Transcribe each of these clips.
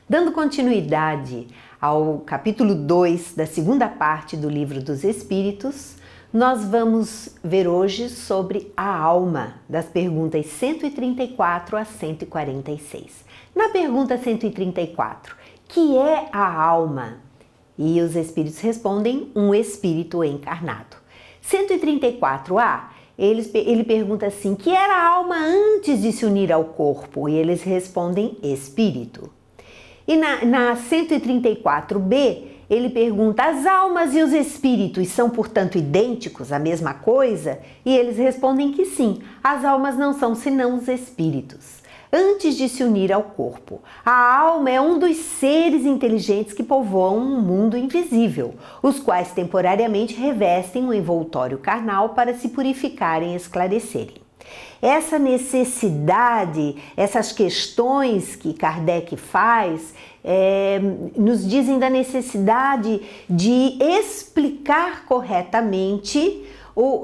Dando continuidade ao capítulo 2 da segunda parte do Livro dos Espíritos, nós vamos ver hoje sobre a alma, das perguntas 134 a 146. Na pergunta 134, que é a alma? E os espíritos respondem, um espírito encarnado. 134A, ele pergunta assim, que era a alma antes de se unir ao corpo? E eles respondem, espírito. E na 134B, ele pergunta, as almas e os espíritos são, portanto, idênticos, a mesma coisa? E eles respondem que sim, as almas não são senão os espíritos. Antes de se unir ao corpo, a alma é um dos seres inteligentes que povoam um mundo invisível, os quais temporariamente revestem um envoltório carnal para se purificarem e esclarecerem. Essa necessidade, essas questões que Kardec faz, nos dizem da necessidade de explicar corretamente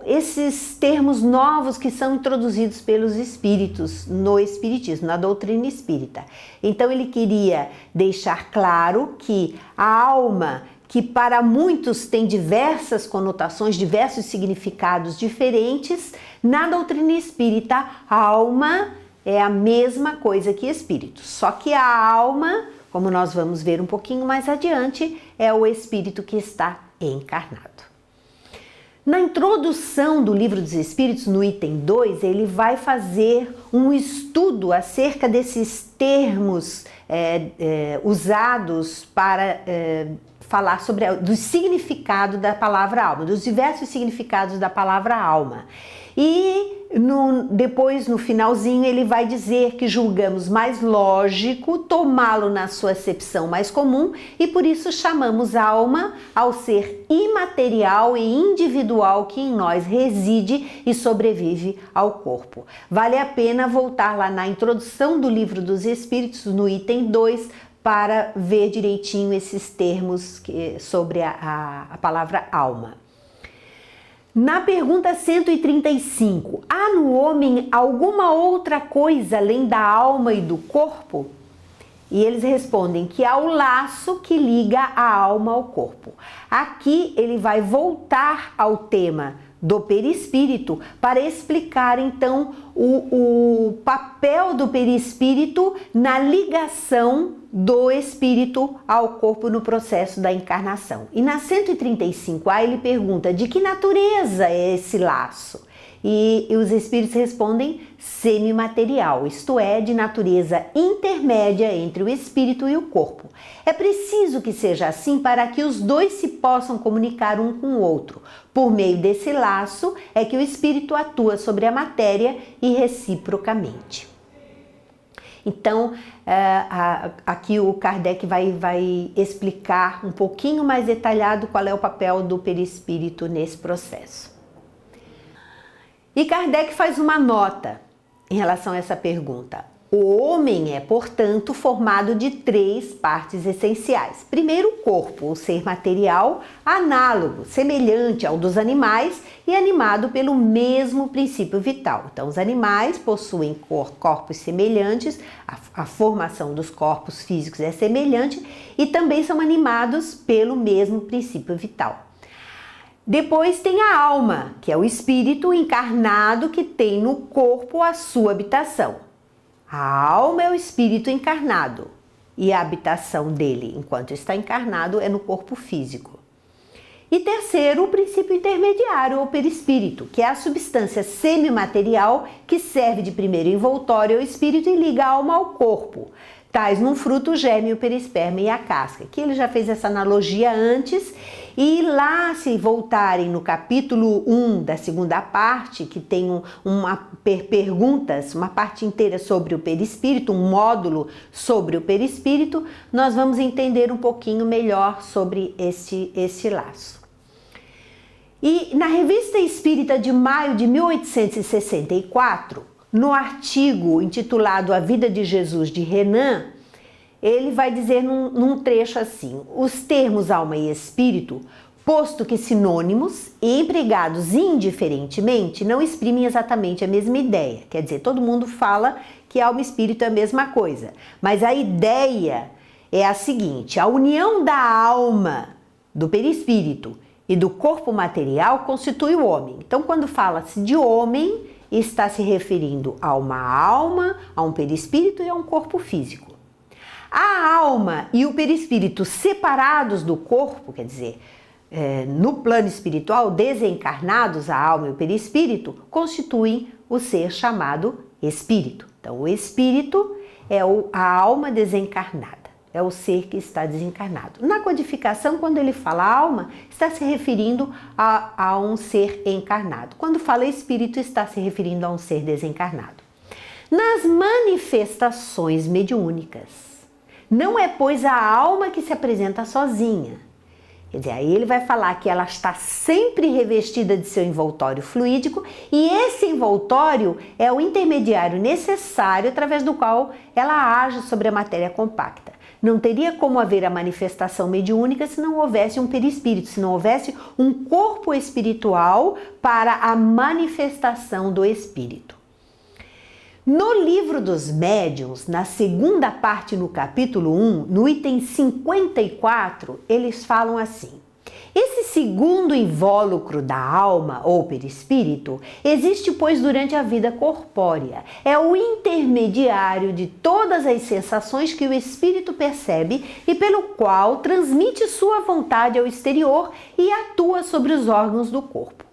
esses termos novos que são introduzidos pelos espíritos no espiritismo, na doutrina espírita. Então ele queria deixar claro que a alma, que para muitos tem diversas conotações, diversos significados diferentes, na doutrina espírita, a alma é a mesma coisa que espírito. Só que a alma, como nós vamos ver um pouquinho mais adiante, é o espírito que está encarnado. Na introdução do Livro dos Espíritos, no item 2, ele vai fazer um estudo acerca desses termos usados para falar sobre do significado da palavra alma, dos diversos significados da palavra alma. E depois, no finalzinho, ele vai dizer que julgamos mais lógico tomá-lo na sua acepção mais comum e por isso chamamos alma ao ser imaterial e individual que em nós reside e sobrevive ao corpo. Vale a pena voltar lá na introdução do Livro dos Espíritos, no item 2, para ver direitinho esses termos sobre a palavra alma. Na pergunta 135, há no homem alguma outra coisa além da alma e do corpo? E eles respondem que há o laço que liga a alma ao corpo. Aqui ele vai voltar ao tema do perispírito para explicar então o papel do perispírito na ligação do espírito ao corpo no processo da encarnação. E na 135A ele pergunta de que natureza é esse laço? E os espíritos respondem semimaterial, isto é, de natureza intermédia entre o espírito e o corpo. É preciso que seja assim para que os dois se possam comunicar um com o outro. Por meio desse laço é que o espírito atua sobre a matéria e reciprocamente. Então, aqui o Kardec vai explicar um pouquinho mais detalhado qual é o papel do perispírito nesse processo. E Kardec faz uma nota em relação a essa pergunta. O homem é, portanto, formado de 3 partes essenciais. Primeiro, o corpo, o ser material, análogo, semelhante ao dos animais e animado pelo mesmo princípio vital. Então, os animais possuem corpos semelhantes, a formação dos corpos físicos é semelhante e também são animados pelo mesmo princípio vital. Depois tem a alma, que é o espírito encarnado que tem no corpo a sua habitação. A alma é o espírito encarnado e a habitação dele, enquanto está encarnado, é no corpo físico. E terceiro, o princípio intermediário, ou perispírito, que é a substância semimaterial que serve de primeiro envoltório ao espírito e liga a alma ao corpo. Tais num fruto o germe, o perisperma e a casca. Aqui ele já fez essa analogia antes. E lá, se voltarem no capítulo 1 da segunda parte, que tem perguntas, uma parte inteira sobre o perispírito, um módulo sobre o perispírito, nós vamos entender um pouquinho melhor sobre esse laço. E na Revista Espírita de maio de 1864, no artigo intitulado A Vida de Jesus de Renan, ele vai dizer num trecho assim: os termos alma e espírito posto que sinônimos empregados indiferentemente não exprimem exatamente a mesma ideia. Quer dizer, todo mundo fala que alma e espírito é a mesma coisa, mas a ideia é a seguinte: a união da alma, do perispírito e do corpo material constitui o homem. Então, quando fala-se de homem, está se referindo a uma alma, a um perispírito e a um corpo físico. A alma e o perispírito separados do corpo, quer dizer, no plano espiritual, desencarnados, a alma e o perispírito, constituem o ser chamado espírito. Então, o espírito é a alma desencarnada, é o ser que está desencarnado. Na codificação, quando ele fala alma, está se referindo a um ser encarnado. Quando fala espírito, está se referindo a um ser desencarnado. Nas manifestações mediúnicas, não é, pois, a alma que se apresenta sozinha. Quer dizer, aí ele vai falar que ela está sempre revestida de seu envoltório fluídico e esse envoltório é o intermediário necessário através do qual ela age sobre a matéria compacta. Não teria como haver a manifestação mediúnica se não houvesse um perispírito, se não houvesse um corpo espiritual para a manifestação do espírito. No livro dos médiuns, na segunda parte, no capítulo 1, no item 54, eles falam assim: esse segundo invólucro da alma ou perispírito existe, pois, durante a vida corpórea. É o intermediário de todas as sensações que o espírito percebe e pelo qual transmite sua vontade ao exterior e atua sobre os órgãos do corpo.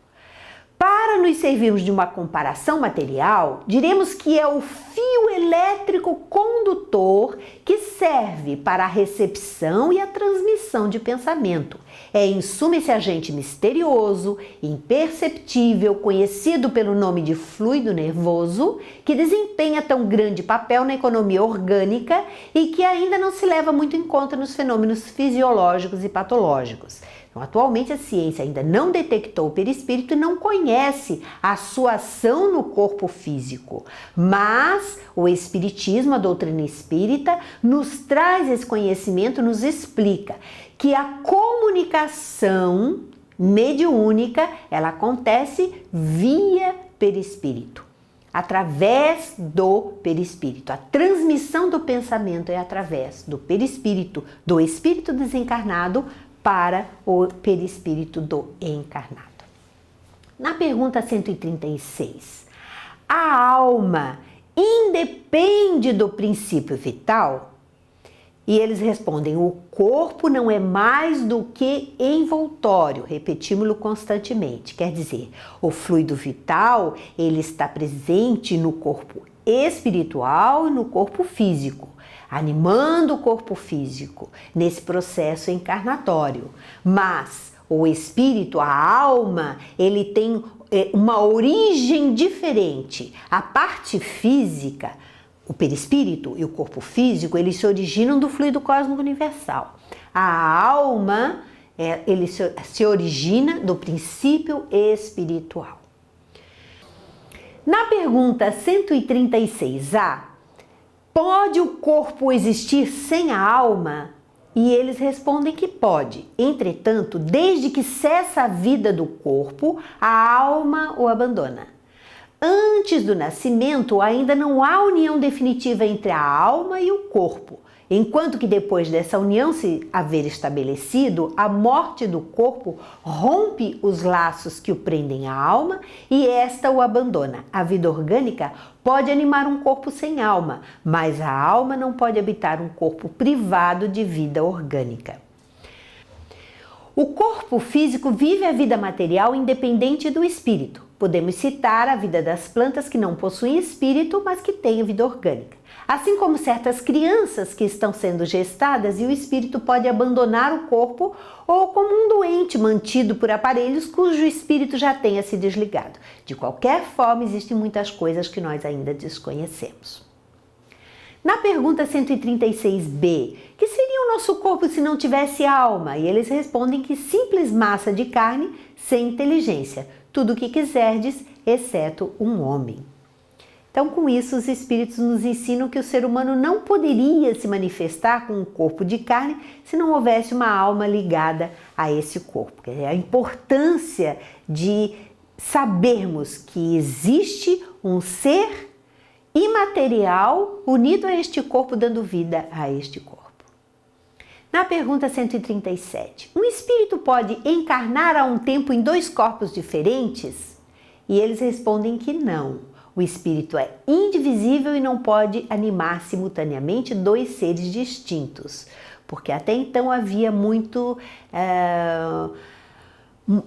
Para nos servirmos de uma comparação material, diremos que é o fio elétrico condutor que serve para a recepção e a transmissão de pensamento. É, em suma, esse agente misterioso, imperceptível, conhecido pelo nome de fluido nervoso, que desempenha tão grande papel na economia orgânica e que ainda não se leva muito em conta nos fenômenos fisiológicos e patológicos. Então, atualmente a ciência ainda não detectou o perispírito e não conhece a sua ação no corpo físico, mas o espiritismo, a doutrina espírita, nos traz esse conhecimento, nos explica que a comunicação mediúnica, ela acontece via perispírito, através do perispírito. A transmissão do pensamento é através do perispírito, do espírito desencarnado para o perispírito do encarnado. Na pergunta 136, a alma independe do princípio vital? E eles respondem: o corpo não é mais do que envoltório, repetimos-lo constantemente. Quer dizer, o fluido vital, ele está presente no corpo espiritual e no corpo físico, animando o corpo físico nesse processo encarnatório. Mas o espírito, a alma, ele tem uma origem diferente. A parte física, o perispírito e o corpo físico, eles se originam do fluido cósmico universal. A alma, ele se origina do princípio espiritual. Na pergunta 136A, pode o corpo existir sem a alma? E eles respondem que pode. Entretanto, desde que cessa a vida do corpo, a alma o abandona. Antes do nascimento, ainda não há união definitiva entre a alma e o corpo, enquanto que depois dessa união se haver estabelecido, a morte do corpo rompe os laços que o prendem à alma e esta o abandona. A vida orgânica pode animar um corpo sem alma, mas a alma não pode habitar um corpo privado de vida orgânica. O corpo físico vive a vida material independente do espírito. Podemos citar a vida das plantas que não possuem espírito, mas que têm vida orgânica. Assim como certas crianças que estão sendo gestadas e o espírito pode abandonar o corpo, ou como um doente mantido por aparelhos cujo espírito já tenha se desligado. De qualquer forma, existem muitas coisas que nós ainda desconhecemos. Na pergunta 136b, que seria o nosso corpo se não tivesse alma? E eles respondem que simples massa de carne sem inteligência, tudo o que quiserdes, exceto um homem. Então, com isso, os espíritos nos ensinam que o ser humano não poderia se manifestar com um corpo de carne se não houvesse uma alma ligada a esse corpo. Quer dizer, a importância de sabermos que existe um ser imaterial unido a este corpo, dando vida a este corpo. Na pergunta 137, um espírito pode encarnar a um tempo em dois corpos diferentes? E eles respondem que não. O espírito é indivisível e não pode animar simultaneamente dois seres distintos, porque até então havia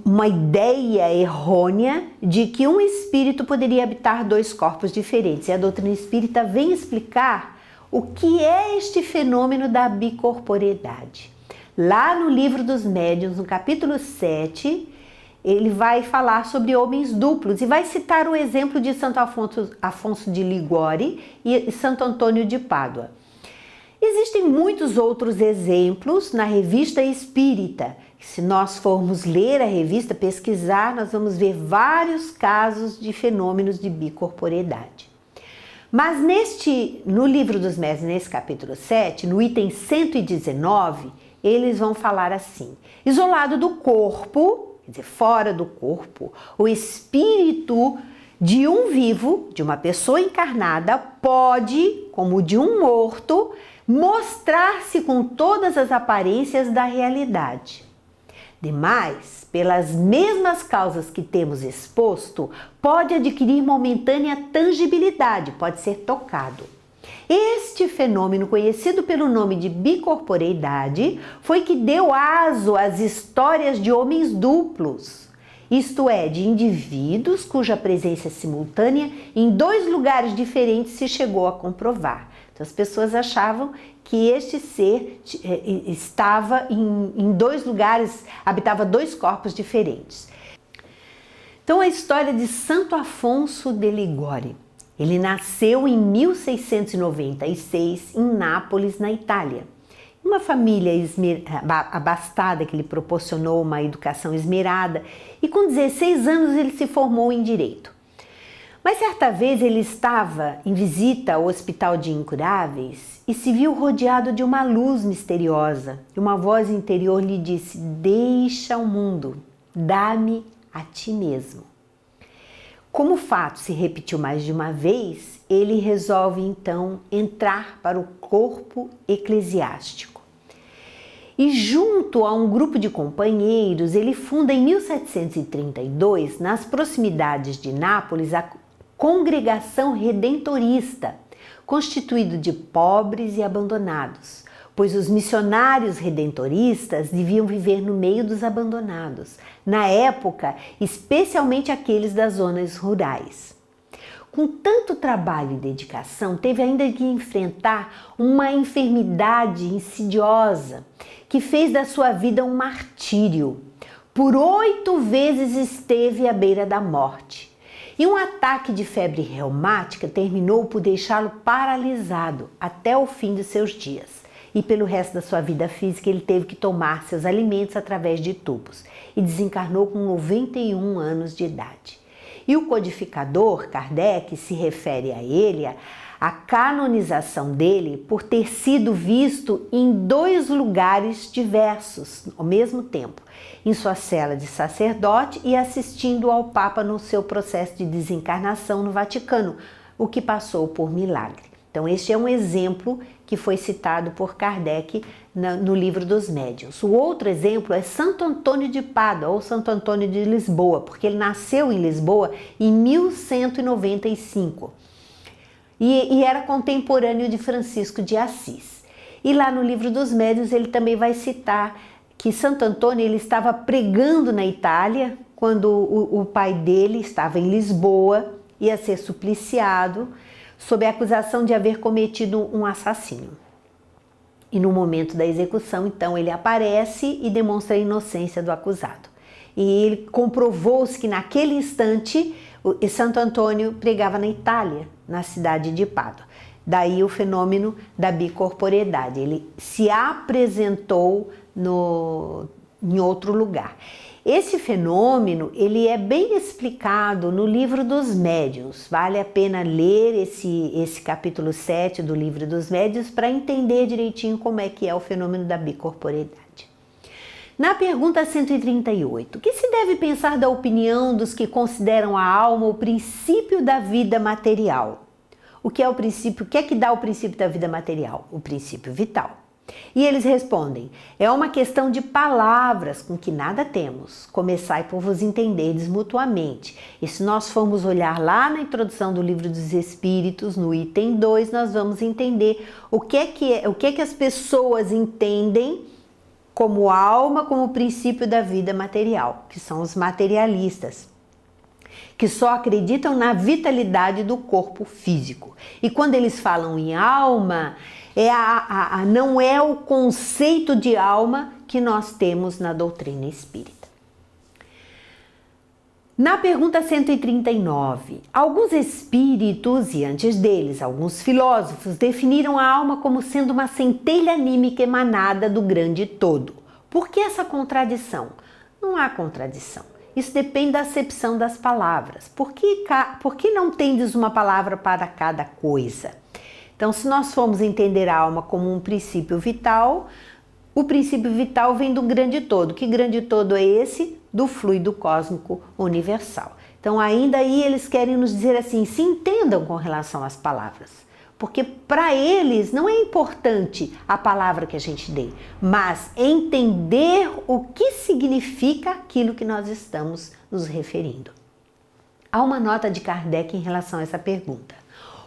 uma ideia errônea de que um espírito poderia habitar dois corpos diferentes. E a doutrina espírita vem explicar o que é este fenômeno da bicorporeidade. Lá no Livro dos Médiuns, no capítulo 7, ele vai falar sobre homens duplos e vai citar o exemplo de Santo Afonso de Liguori e Santo Antônio de Pádua. Existem muitos outros exemplos na Revista Espírita. Se nós formos ler a revista, pesquisar, nós vamos ver vários casos de fenômenos de bicorporeidade. Mas no Livro dos Médiuns, nesse capítulo 7, no item 119, eles vão falar assim: isolado do corpo, quer dizer, fora do corpo, o espírito de um vivo, de uma pessoa encarnada, pode, como o de um morto, mostrar-se com todas as aparências da realidade. Demais, pelas mesmas causas que temos exposto, pode adquirir momentânea tangibilidade, pode ser tocado. Este fenômeno, conhecido pelo nome de bicorporeidade, foi que deu aso às histórias de homens duplos, isto é, de indivíduos cuja presença simultânea em dois lugares diferentes se chegou a comprovar. Então as pessoas achavam que este ser estava em dois lugares, habitava dois corpos diferentes. Então a história de Santo Afonso de Liguori. Ele nasceu em 1696 em Nápoles, na Itália. Uma família abastada que lhe proporcionou uma educação esmerada e com 16 anos ele se formou em Direito. Mas certa vez ele estava em visita ao Hospital de Incuráveis e se viu rodeado de uma luz misteriosa. E uma voz interior lhe disse: deixa o mundo, dá-me a ti mesmo. Como o fato se repetiu mais de uma vez, ele resolve então entrar para o corpo eclesiástico. E junto a um grupo de companheiros, ele funda em 1732, nas proximidades de Nápoles, a Congregação Redentorista, constituído de pobres e abandonados, pois os missionários redentoristas deviam viver no meio dos abandonados, na época, especialmente aqueles das zonas rurais. Com tanto trabalho e dedicação, teve ainda que enfrentar uma enfermidade insidiosa que fez da sua vida um martírio. Por 8 vezes esteve à beira da morte. E um ataque de febre reumática terminou por deixá-lo paralisado até o fim de seus dias. E pelo resto da sua vida física ele teve que tomar seus alimentos através de tubos e desencarnou com 91 anos de idade. E o codificador Kardec se refere a ele, a canonização dele, por ter sido visto em 2 lugares diversos ao mesmo tempo, em sua cela de sacerdote e assistindo ao Papa no seu processo de desencarnação no Vaticano, o que passou por milagre. Então este é um exemplo que foi citado por Kardec no Livro dos Médiuns. O outro exemplo é Santo Antônio de Pádua ou Santo Antônio de Lisboa, porque ele nasceu em Lisboa em 1195 e era contemporâneo de Francisco de Assis. E lá no Livro dos Médiuns ele também vai citar que Santo Antônio ele estava pregando na Itália quando o pai dele estava em Lisboa, ia ser supliciado sob a acusação de haver cometido um assassínio. E no momento da execução, então, ele aparece e demonstra a inocência do acusado. E ele comprovou-se que naquele instante Santo Antônio pregava na Itália, na cidade de Pádua. Daí o fenômeno da bicorporeidade. Ele se apresentou em outro lugar. Esse fenômeno, ele é bem explicado no livro dos médiuns. Vale a pena ler esse capítulo 7 do livro dos médiuns para entender direitinho como é que é o fenômeno da bicorporeidade. Na pergunta 138, o que se deve pensar da opinião dos que consideram a alma o princípio da vida material? O que é o princípio? O que é que dá o princípio da vida material? O princípio vital. E eles respondem, é uma questão de palavras com que nada temos, começai por vos entenderdes mutuamente. E se nós formos olhar lá na introdução do livro dos Espíritos, no item 2, nós vamos entender o que é que as pessoas entendem como alma, como princípio da vida material, que são os materialistas, que só acreditam na vitalidade do corpo físico. E quando eles falam em alma, não é o conceito de alma que nós temos na doutrina espírita. Na pergunta 139, alguns espíritos e antes deles alguns filósofos definiram a alma como sendo uma centelha anímica emanada do grande todo. Por que essa contradição? Não há contradição. Isso depende da acepção das palavras. Por que não tendes uma palavra para cada coisa? Então, se nós formos entender a alma como um princípio vital, o princípio vital vem do grande todo. Que grande todo é esse? Do fluido cósmico universal. Então, ainda aí eles querem nos dizer assim, se entendam com relação às palavras. Porque para eles não é importante a palavra que a gente dê, mas entender o que significa aquilo que nós estamos nos referindo. Há uma nota de Kardec em relação a essa pergunta.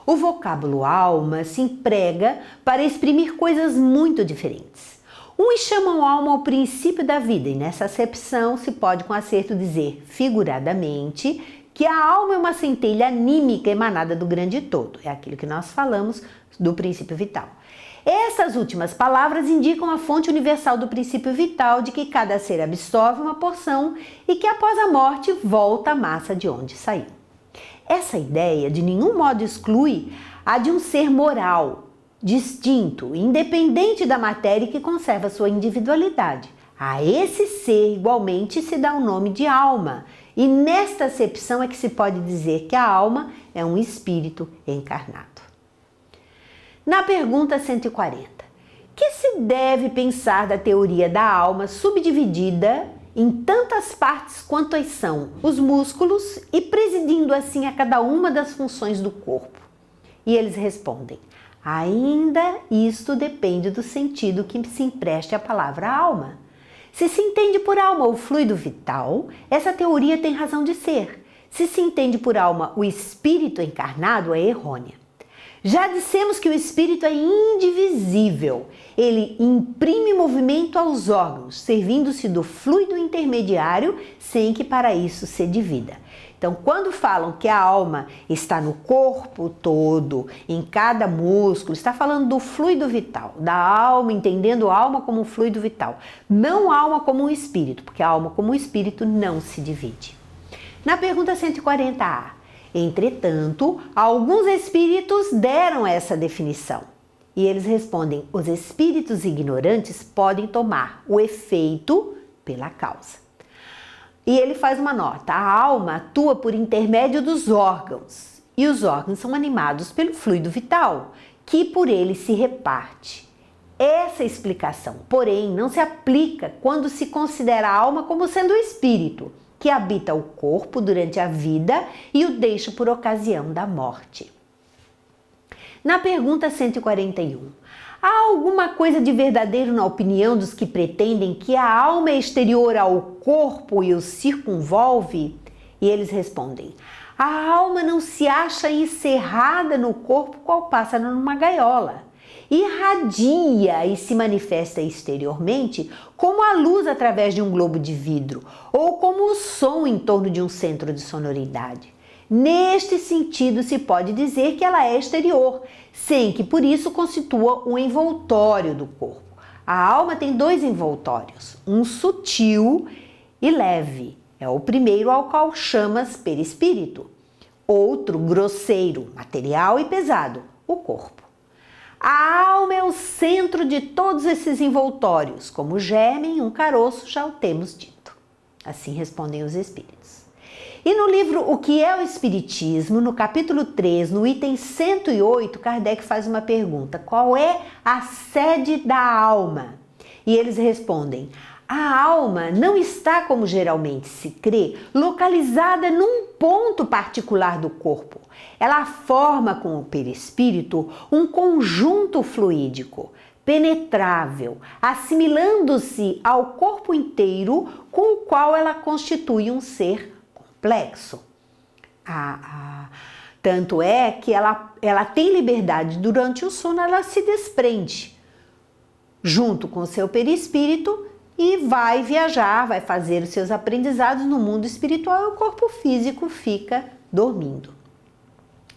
O vocábulo alma se emprega para exprimir coisas muito diferentes. Uns chamam alma ao princípio da vida e nessa acepção se pode com acerto dizer, figuradamente, que a alma é uma centelha anímica emanada do grande todo. É aquilo que nós falamos do princípio vital. Essas últimas palavras indicam a fonte universal do princípio vital de que cada ser absorve uma porção e que após a morte volta à massa de onde saiu. Essa ideia de nenhum modo exclui a de um ser moral, distinto, independente da matéria e que conserva sua individualidade. A esse ser igualmente se dá o nome de alma, e nesta acepção é que se pode dizer que a alma é um espírito encarnado. Na pergunta 140, que se deve pensar da teoria da alma subdividida em tantas partes quanto as são os músculos e presidindo assim a cada uma das funções do corpo? E eles respondem, ainda isto depende do sentido que se empreste à palavra alma. Se se entende por alma o fluido vital, essa teoria tem razão de ser. Se se entende por alma o espírito encarnado, é errônea. Já dissemos que o espírito é indivisível. Ele imprime movimento aos órgãos, servindo-se do fluido intermediário, sem que para isso se divida. Então, quando falam que a alma está no corpo todo, em cada músculo, está falando do fluido vital, da alma, entendendo a alma como um fluido vital. Não a alma como um espírito, porque a alma como um espírito não se divide. Na pergunta 140A, entretanto, alguns espíritos deram essa definição. E eles respondem, os espíritos ignorantes podem tomar o efeito pela causa. E ele faz uma nota, a alma atua por intermédio dos órgãos, e os órgãos são animados pelo fluido vital, que por ele se reparte. Essa explicação, porém, não se aplica quando se considera a alma como sendo o espírito, que habita o corpo durante a vida e o deixa por ocasião da morte. Na pergunta 141, há alguma coisa de verdadeiro na opinião dos que pretendem que a alma é exterior ao corpo e o circunvolve? E eles respondem, a alma não se acha encerrada no corpo qual pássaro numa gaiola. Irradia e se manifesta exteriormente como a luz através de um globo de vidro ou como o som em torno de um centro de sonoridade. Neste sentido, se pode dizer que ela é exterior, sem que por isso constitua um envoltório do corpo. A alma tem dois envoltórios, um sutil e leve, é o primeiro ao qual chamas perispírito, outro grosseiro, material e pesado, o corpo. A alma é o centro de todos esses envoltórios, como o germe em um caroço, já o temos dito. Assim respondem os espíritos. E no livro O que é o Espiritismo, no capítulo 3, no item 108, Kardec faz uma pergunta: qual é a sede da alma? E eles respondem: a alma não está, como geralmente se crê, localizada num ponto particular do corpo. Ela forma com o perispírito um conjunto fluídico, penetrável, assimilando-se ao corpo inteiro, com o qual ela constitui um ser complexo. Tanto é que ela tem liberdade durante o sono, ela se desprende junto com o seu perispírito e vai viajar, vai fazer os seus aprendizados no mundo espiritual e o corpo físico fica dormindo.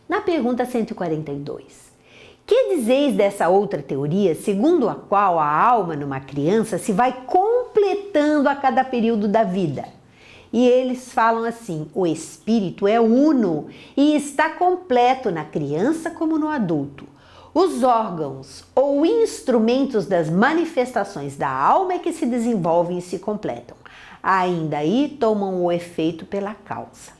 Na pergunta 142, que dizeis dessa outra teoria, segundo a qual a alma numa criança se vai completando a cada período da vida? E eles falam assim: o espírito é uno e está completo na criança como no adulto. Os órgãos ou instrumentos das manifestações da alma é que se desenvolvem e se completam. Ainda aí tomam o efeito pela causa.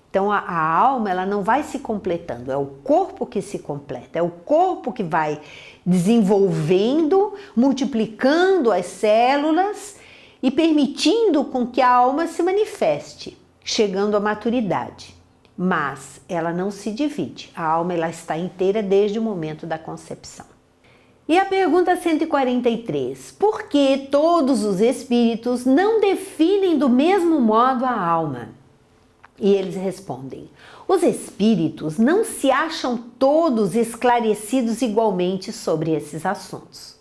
Então a alma, ela não vai se completando, é o corpo que se completa, é o corpo que vai desenvolvendo, multiplicando as células e permitindo com que a alma se manifeste, chegando à maturidade. Mas ela não se divide, a alma ela está inteira desde o momento da concepção. E a pergunta 143, por que todos os espíritos não definem do mesmo modo a alma? E eles respondem: os espíritos não se acham todos esclarecidos igualmente sobre esses assuntos.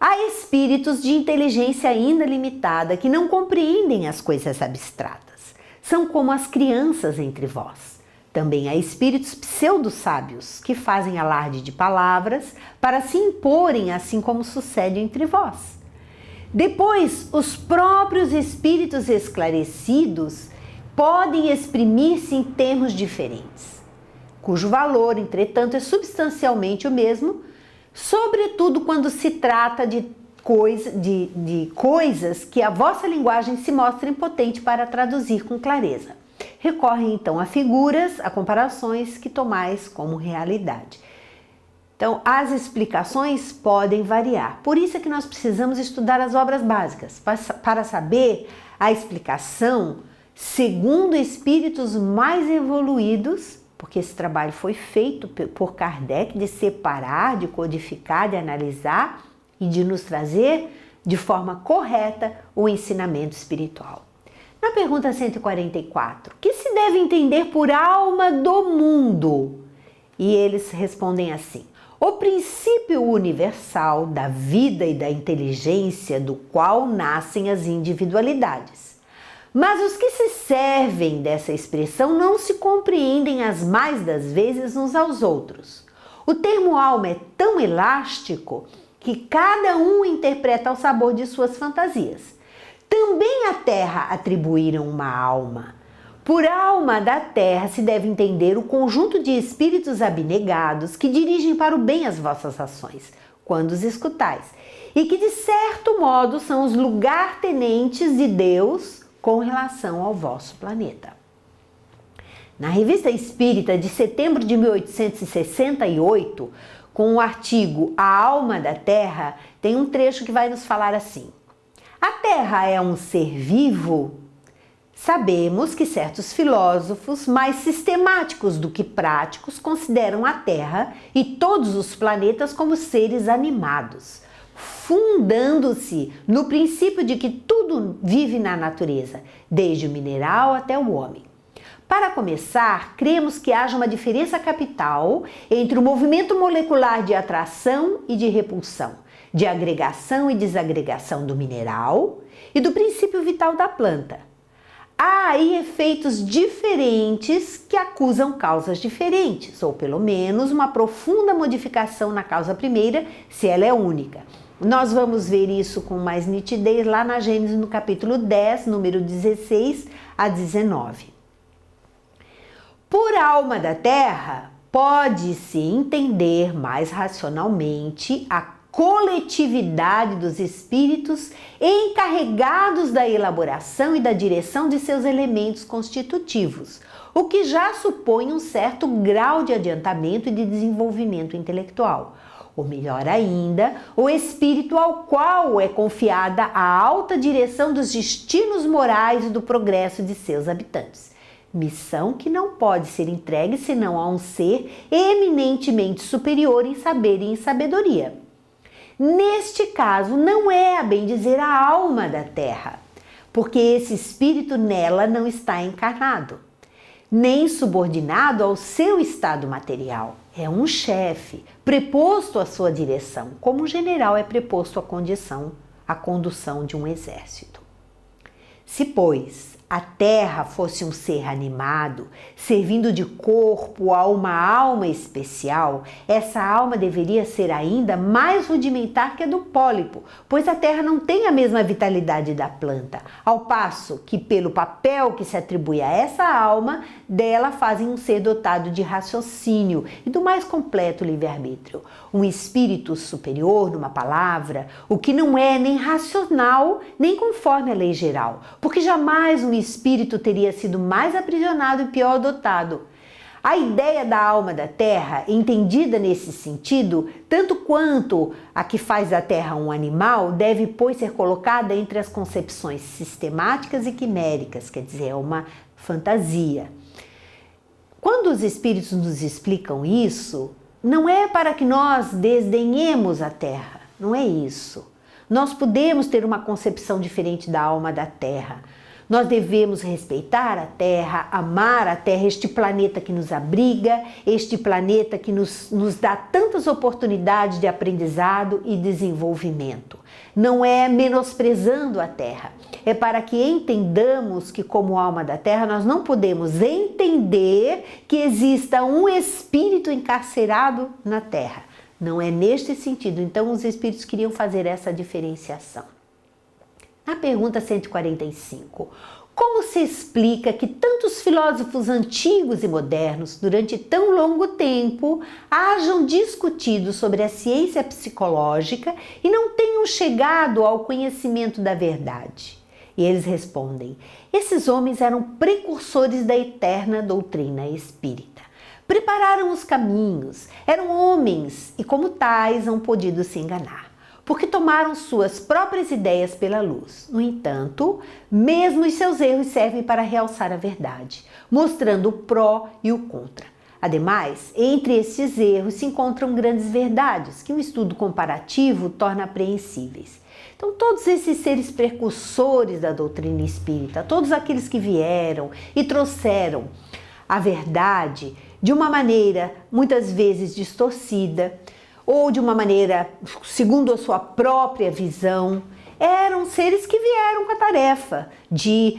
Há espíritos de inteligência ainda limitada que não compreendem as coisas abstratas. São como as crianças entre vós. Também há espíritos pseudo-sábios que fazem alarde de palavras para se imporem, assim como sucede entre vós. Depois, os próprios espíritos esclarecidos podem exprimir-se em termos diferentes, cujo valor, entretanto, é substancialmente o mesmo, sobretudo quando se trata de coisas que a vossa linguagem se mostra impotente para traduzir com clareza. Recorrem então a figuras, a comparações que tomais como realidade. Então, as explicações podem variar. Por isso é que nós precisamos estudar as obras básicas, para saber a explicação segundo espíritos mais evoluídos, porque esse trabalho foi feito por Kardec de separar, de codificar, de analisar e de nos trazer de forma correta o ensinamento espiritual. Na pergunta 144, que se deve entender por alma do mundo? E eles respondem assim: o princípio universal da vida e da inteligência do qual nascem as individualidades. Mas os que se servem dessa expressão não se compreendem as mais das vezes uns aos outros. O termo alma é tão elástico que cada um interpreta ao sabor de suas fantasias. Também à terra atribuíram uma alma. Por alma da terra se deve entender o conjunto de espíritos abnegados que dirigem para o bem as vossas ações, quando os escutais, e que de certo modo são os lugartenentes de Deus com relação ao vosso planeta. Na Revista Espírita de setembro de 1868, com o artigo A Alma da Terra, tem um trecho que vai nos falar assim: a Terra é um ser vivo? Sabemos que certos filósofos, mais sistemáticos do que práticos, consideram a Terra e todos os planetas como seres animados, fundando-se no princípio de que tudo vive na natureza, desde o mineral até o homem. Para começar, cremos que haja uma diferença capital entre o movimento molecular de atração e de repulsão, de agregação e desagregação do mineral e do princípio vital da planta. Há aí efeitos diferentes que acusam causas diferentes, ou pelo menos uma profunda modificação na causa primeira, se ela é única. Nós vamos ver isso com mais nitidez lá na Gênesis, no capítulo 10, número 16 a 19. Por alma da terra, pode-se entender mais racionalmente a coletividade dos espíritos encarregados da elaboração e da direção de seus elementos constitutivos, o que já supõe um certo grau de adiantamento e de desenvolvimento intelectual. Ou melhor ainda, o espírito ao qual é confiada a alta direção dos destinos morais e do progresso de seus habitantes. Missão que não pode ser entregue senão a um ser eminentemente superior em saber e em sabedoria. Neste caso, não é, a bem dizer, a alma da Terra, porque esse espírito nela não está encarnado, nem subordinado ao seu estado material. É um chefe, preposto à sua direção, como um general é preposto à condução de um exército. Se, pois, a Terra fosse um ser animado, servindo de corpo a uma alma especial, essa alma deveria ser ainda mais rudimentar que a do pólipo, pois a Terra não tem a mesma vitalidade da planta, ao passo que, pelo papel que se atribui a essa alma, dela fazem um ser dotado de raciocínio e do mais completo livre-arbítrio. Um espírito superior, numa palavra, o que não é nem racional, nem conforme a lei geral, porque jamais um espírito teria sido mais aprisionado e pior dotado. A ideia da alma da Terra, entendida nesse sentido, tanto quanto a que faz da Terra um animal, deve, pois, ser colocada entre as concepções sistemáticas e quiméricas, quer dizer, é uma fantasia. Quando os espíritos nos explicam isso, não é para que nós desdenhemos a Terra, não é isso. Nós podemos ter uma concepção diferente da alma da Terra. Nós devemos respeitar a Terra, amar a Terra, este planeta que nos abriga, este planeta que nos dá tantas oportunidades de aprendizado e desenvolvimento. Não é menosprezando a Terra, é para que entendamos que, como alma da Terra, nós não podemos entender que exista um espírito encarcerado na Terra. Não é neste sentido. Então, os espíritos queriam fazer essa diferenciação. Na pergunta 145, como se explica que tantos filósofos antigos e modernos, durante tão longo tempo, hajam discutido sobre a ciência psicológica e não tenham chegado ao conhecimento da verdade? E eles respondem: esses homens eram precursores da eterna doutrina espírita. Prepararam os caminhos, eram homens e, como tais, não podiam se enganar, porque tomaram suas próprias ideias pela luz. No entanto, mesmo os seus erros servem para realçar a verdade, mostrando o pró e o contra. Ademais, entre estes erros se encontram grandes verdades que um estudo comparativo torna apreensíveis. Então, todos esses seres precursores da doutrina espírita, todos aqueles que vieram e trouxeram a verdade de uma maneira muitas vezes distorcida, ou de uma maneira segundo a sua própria visão, eram seres que vieram com a tarefa de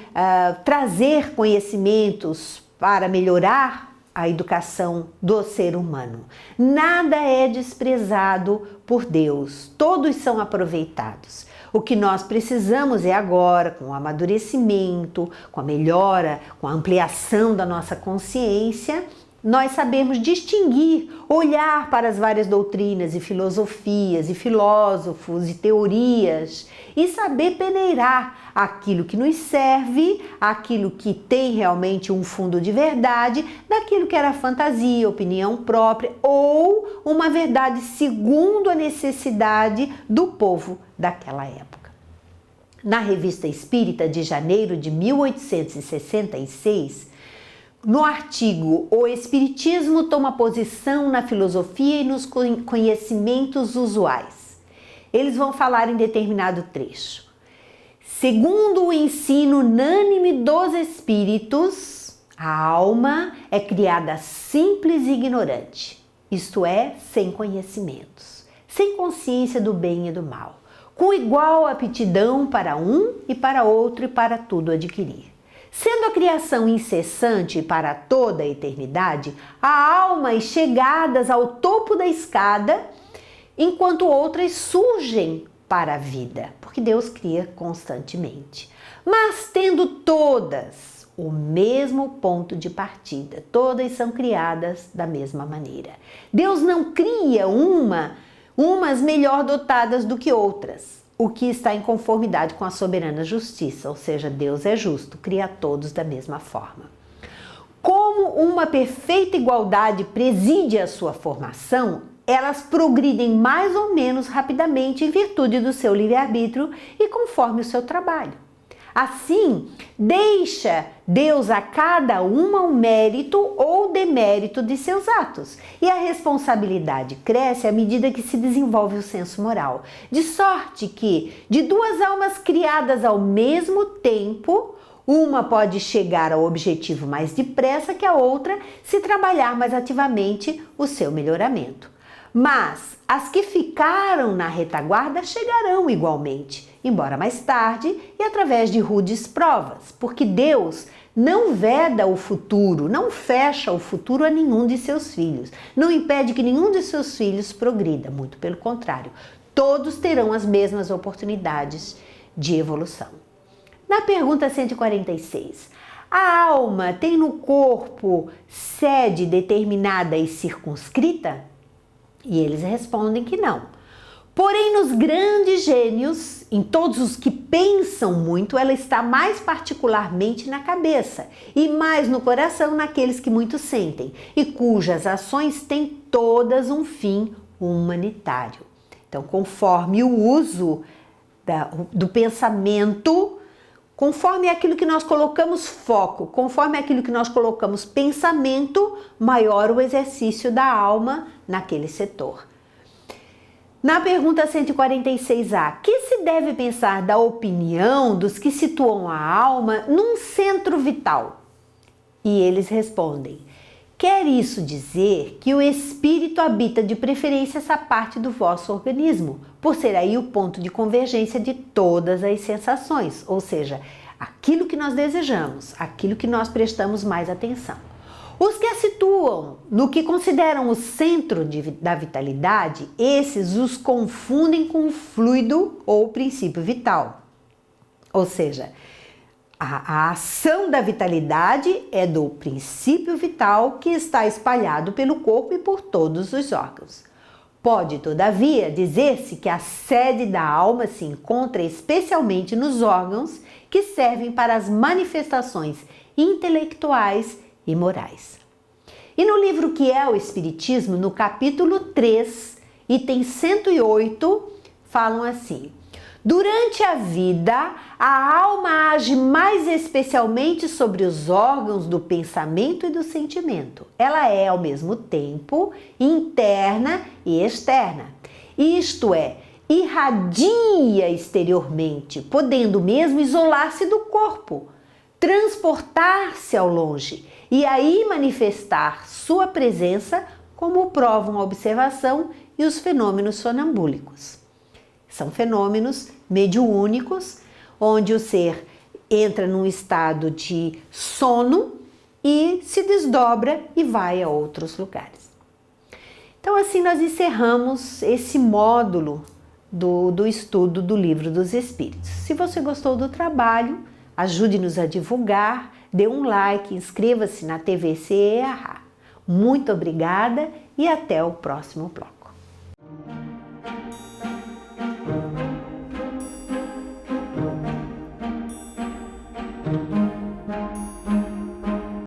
trazer conhecimentos para melhorar a educação do ser humano. Nada é desprezado por Deus, todos são aproveitados. O que nós precisamos é agora, com o amadurecimento, com a melhora, com a ampliação da nossa consciência, nós sabemos distinguir, olhar para as várias doutrinas e filosofias e filósofos e teorias e saber peneirar aquilo que nos serve, aquilo que tem realmente um fundo de verdade, daquilo que era fantasia, opinião própria ou uma verdade segundo a necessidade do povo daquela época. Na Revista Espírita de janeiro de 1866, no artigo O Espiritismo toma posição na filosofia e nos conhecimentos usuais, eles vão falar em determinado trecho. Segundo o ensino unânime dos espíritos, a alma é criada simples e ignorante, isto é, sem conhecimentos, sem consciência do bem e do mal, com igual aptidão para um e para outro e para tudo adquirir. Sendo a criação incessante para toda a eternidade, há almas chegadas ao topo da escada, enquanto outras surgem para a vida, porque Deus cria constantemente. Mas tendo todas o mesmo ponto de partida, todas são criadas da mesma maneira. Deus não cria uma umas melhor dotadas do que outras, o que está em conformidade com a soberana justiça, ou seja, Deus é justo, cria todos da mesma forma. Como uma perfeita igualdade preside a sua formação, elas progridem mais ou menos rapidamente em virtude do seu livre-arbítrio e conforme o seu trabalho. Assim, deixa Deus a cada uma o mérito ou demérito de seus atos, e a responsabilidade cresce à medida que se desenvolve o senso moral, de sorte que, de duas almas criadas ao mesmo tempo, uma pode chegar ao objetivo mais depressa que a outra se trabalhar mais ativamente o seu melhoramento. Mas as que ficaram na retaguarda chegarão igualmente, embora mais tarde e através de rudes provas, porque Deus não veda o futuro, não fecha o futuro a nenhum de seus filhos, não impede que nenhum de seus filhos progrida, muito pelo contrário, todos terão as mesmas oportunidades de evolução. Na pergunta 146, a alma tem no corpo sede determinada e circunscrita? E eles respondem que não. Porém, nos grandes gênios, em todos os que pensam muito, ela está mais particularmente na cabeça e mais no coração naqueles que muito sentem e cujas ações têm todas um fim humanitário. Então, conforme o uso do pensamento, conforme aquilo que nós colocamos foco, conforme aquilo que nós colocamos pensamento, maior o exercício da alma naquele setor. Na pergunta 146A, que se deve pensar da opinião dos que situam a alma num centro vital? E eles respondem: quer isso dizer que o espírito habita de preferência essa parte do vosso organismo, por ser aí o ponto de convergência de todas as sensações, ou seja, aquilo que nós desejamos, aquilo que nós prestamos mais atenção. Os que a situam no que consideram o centro da vitalidade, esses os confundem com o fluido ou o princípio vital. Ou seja, a ação da vitalidade é do princípio vital que está espalhado pelo corpo e por todos os órgãos. Pode, todavia, dizer-se que a sede da alma se encontra especialmente nos órgãos que servem para as manifestações intelectuais e morais. E no livro Que é o Espiritismo, no capítulo 3, item 108, falam assim: durante a vida, a alma age mais especialmente sobre os órgãos do pensamento e do sentimento. Ela é, ao mesmo tempo, interna e externa. Isto é, irradia exteriormente, podendo mesmo isolar-se do corpo, transportar-se ao longe e aí manifestar sua presença, como provam a observação e os fenômenos sonambúlicos. São fenômenos mediúnicos, onde o ser entra num estado de sono e se desdobra e vai a outros lugares. Então, assim nós encerramos esse módulo do estudo do Livro dos Espíritos. Se você gostou do trabalho, ajude-nos a divulgar, dê um like, inscreva-se na TV CEA. Muito obrigada e até o próximo bloco.